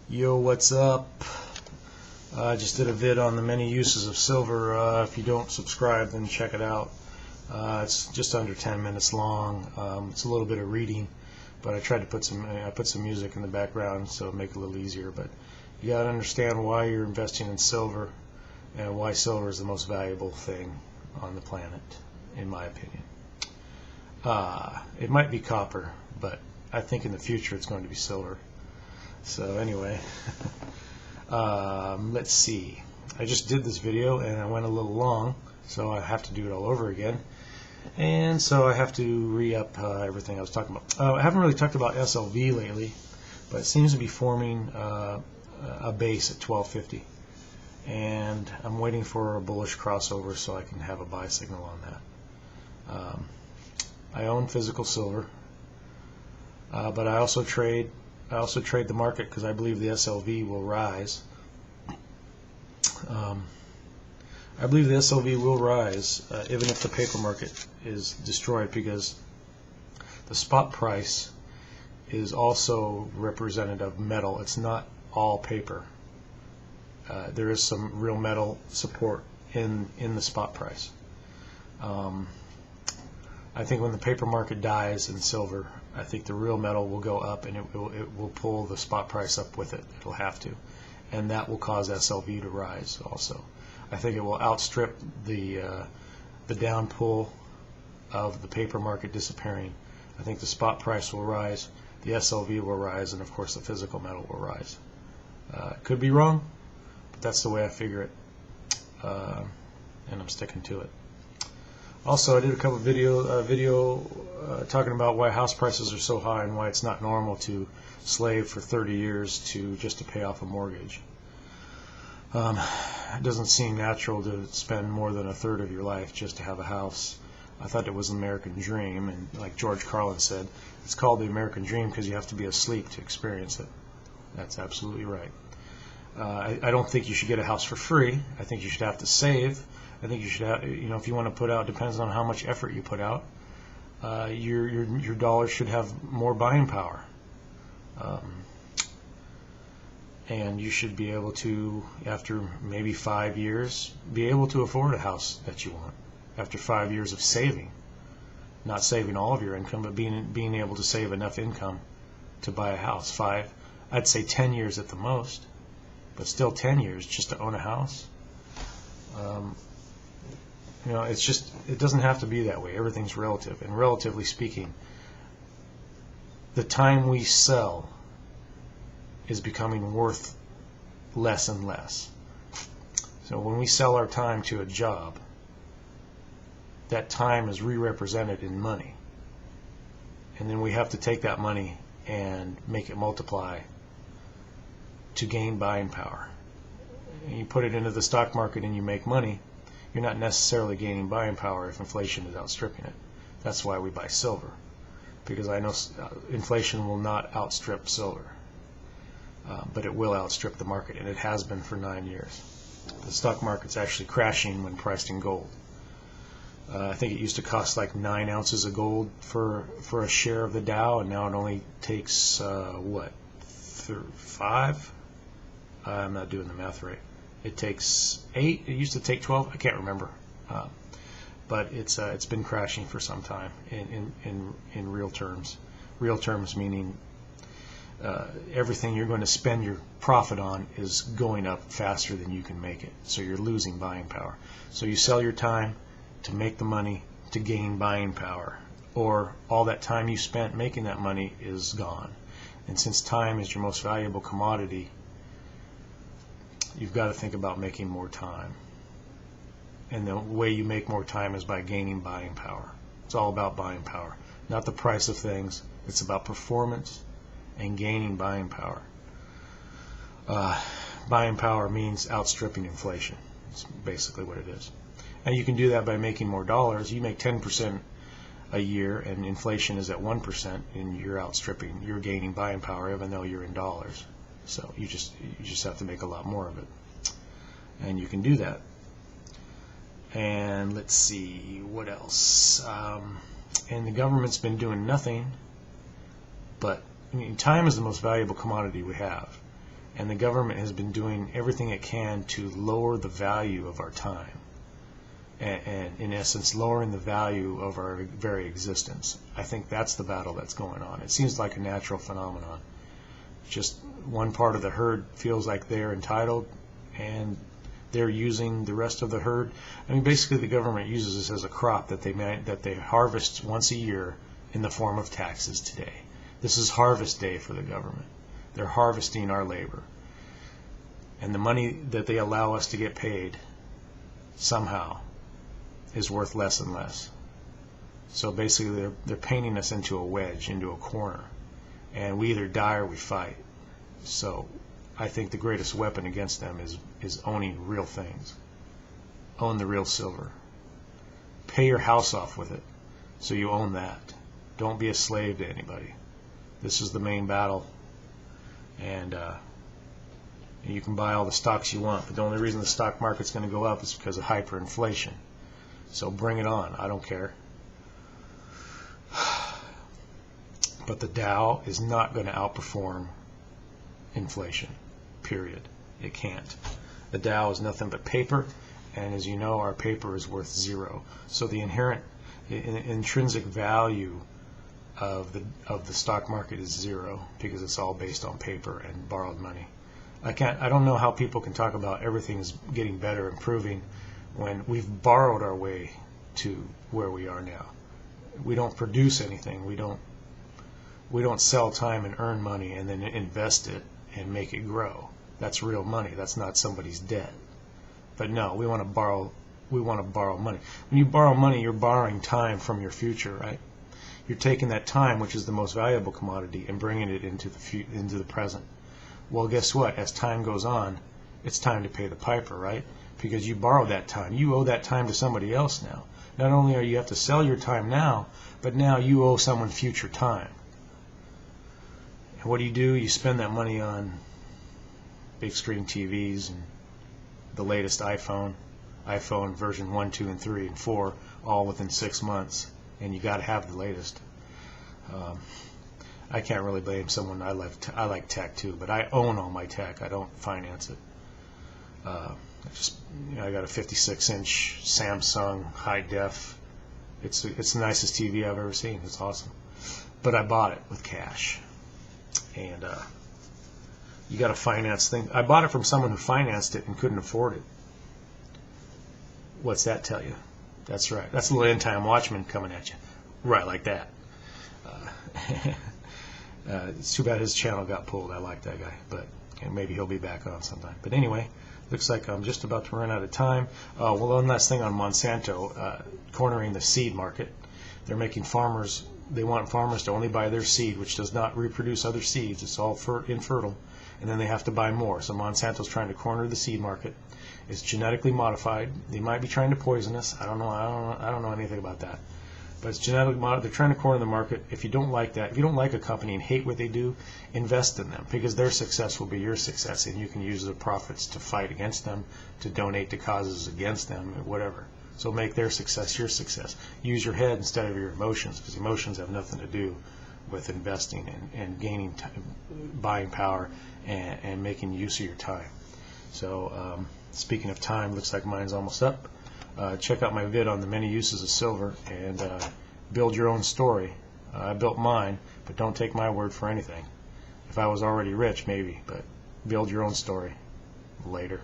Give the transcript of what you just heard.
Yo, what's up? I just did a vid on the many uses of silver. If you don't subscribe, then check it out. It's just under 10 minutes long. It's a little bit of reading, but I tried to put some music in the background so it'll make it a little easier. But you got to understand why you're investing in silver and why silver is the most valuable thing on the planet, in my opinion. It might be copper, but I think in the future it's going to be silver. So anyway, let's see. I just did this video and I went a little long, so I have to do it all over again. And so I have to re-up everything I was talking about. I haven't really talked about SLV lately, but it seems to be forming a base at 1250. And I'm waiting for a bullish crossover so I can have a buy signal on that. I own physical silver, but I also trade the market because I believe the SLV will rise. I believe the SLV will rise even if the paper market is destroyed, because the spot price is also representative of metal. It's not all paper. There is some real metal support in the spot price. I think when the paper market dies in silver, I think the real metal will go up, and it will pull the spot price up with it. It'll have to, and that will cause SLV to rise also. I think it will outstrip the down pull of the paper market disappearing. I think the spot price will rise, the SLV will rise, and of course the physical metal will rise. Could be wrong, but that's the way I figure it, and I'm sticking to it. Also, I did a couple of video talking about why house prices are so high and why it's not normal to slave for 30 years just to pay off a mortgage. It doesn't seem natural to spend more than a third of your life just to have a house. I thought it was an American dream, and like George Carlin said, it's called the American dream because you have to be asleep to experience it. That's absolutely right. I don't think you should get a house for free. I think you should have to save. I think you should have, if you want to put out, depends on how much effort you put out, your dollars should have more buying power. And you should be able to, after maybe 5 years, be able to afford a house that you want. After 5 years of saving, not saving all of your income, but being able to save enough income to buy a house. I'd say 10 years at the most, but still 10 years just to own a house. It doesn't have to be that way. Everything's relative, and relatively speaking, the time we sell is becoming worth less and less. So when we sell our time to a job, that time is re-represented in money, and then we have to take that money and make it multiply to gain buying power. And you put it into the stock market and you make money, you're not necessarily gaining buying power if inflation is outstripping it. That's why we buy silver, because I know inflation will not outstrip silver, but it will outstrip the market, and it has been for 9 years. The stock market's actually crashing when priced in gold. I think it used to cost like 9 ounces of gold for a share of the Dow, and now it only takes 5? I'm not doing the math right. It takes 8. It used to take 12. I can't remember, but it's been crashing for some time in real terms. Real terms meaning everything you're going to spend your profit on is going up faster than you can make it. So you're losing buying power. So you sell your time to make the money to gain buying power, or all that time you spent making that money is gone. And since time is your most valuable commodity, you've got to think about making more time. And the way you make more time is by gaining buying power. It's all about buying power, not the price of things. It's about performance and gaining buying power. Buying power means outstripping inflation. It's basically what it is. And you can do that by making more dollars. You make 10% a year and inflation is at 1%, and you're outstripping, you're gaining buying power even though you're in dollars. So you just have to make a lot more of it, and you can do that. And let's see what else. And the government's been doing nothing but, time is the most valuable commodity we have, And the government has been doing everything it can to lower the value of our time. And in essence, lowering the value of our very existence. I think that's the battle that's going on. It seems like a natural phenomenon. Just one part of the herd feels like they're entitled, and they're using the rest of the herd. I mean, basically, the government uses this as a crop that they harvest once a year in the form of taxes today. This is harvest day for the government. They're harvesting our labor. And the money that they allow us to get paid somehow is worth less and less. So basically they're painting us into a wedge, into a corner. And we either die or we fight. So I think the greatest weapon against them is owning real things. Own the real silver. Pay your house off with it so you own that. Don't be a slave to anybody. This is the main battle. And you can buy all the stocks you want, but the only reason the stock market's going to go up is because of hyperinflation. So bring it on. I don't care. But the Dow is not going to outperform inflation, period. It can't. The Dow is nothing but paper, and as you know, our paper is worth zero. So the intrinsic value of the stock market is zero because it's all based on paper and borrowed money. I don't know how people can talk about everything is getting better, improving, when we've borrowed our way to where we are now. We don't produce anything. We don't sell time and earn money and then invest it and make it grow. That's real money. That's not somebody's debt. But no, we want to borrow money. When you borrow money, you're borrowing time from your future, right? You're taking that time, which is the most valuable commodity, and bringing it into the present. Well, guess what? As time goes on, it's time to pay the piper, right? Because you borrowed that time. You owe that time to somebody else now. Not only are you have to sell your time now, but now you owe someone future time. And what do? You spend that money on big screen TVs and the latest iPhone version 1, 2, and 3, and 4, all within 6 months. And you got to have the latest. I can't really blame someone. I like tech too, but I own all my tech. I don't finance it. I got a 56-inch Samsung high def. It's the nicest TV I've ever seen. It's awesome. But I bought it with cash, and you got to finance things. I bought it from someone who financed it and couldn't afford it. What's that tell you? That's right. That's a little end time watchman coming at you, right like that. It's too bad his channel got pulled. I like that guy, but maybe he'll be back on sometime. But anyway, looks like I'm just about to run out of time. Well, one last thing on Monsanto, cornering the seed market. They're making farmers, they want farmers to only buy their seed, which does not reproduce other seeds. It's all infertile, and then they have to buy more. So Monsanto's trying to corner the seed market. It's genetically modified. They might be trying to poison us. I don't know anything about that. But it's genetically modified. They're trying to corner the market. If you don't like that, if you don't like a company and hate what they do, invest in them, because their success will be your success, and you can use the profits to fight against them, to donate to causes against them, or whatever. So make their success your success. Use your head instead of your emotions, because emotions have nothing to do with investing and gaining buying power and making use of your time. So speaking of time, looks like mine's almost up. Check out my vid on the many uses of silver and build your own story. I built mine, but don't take my word for anything. If I was already rich, maybe, but build your own story. Later.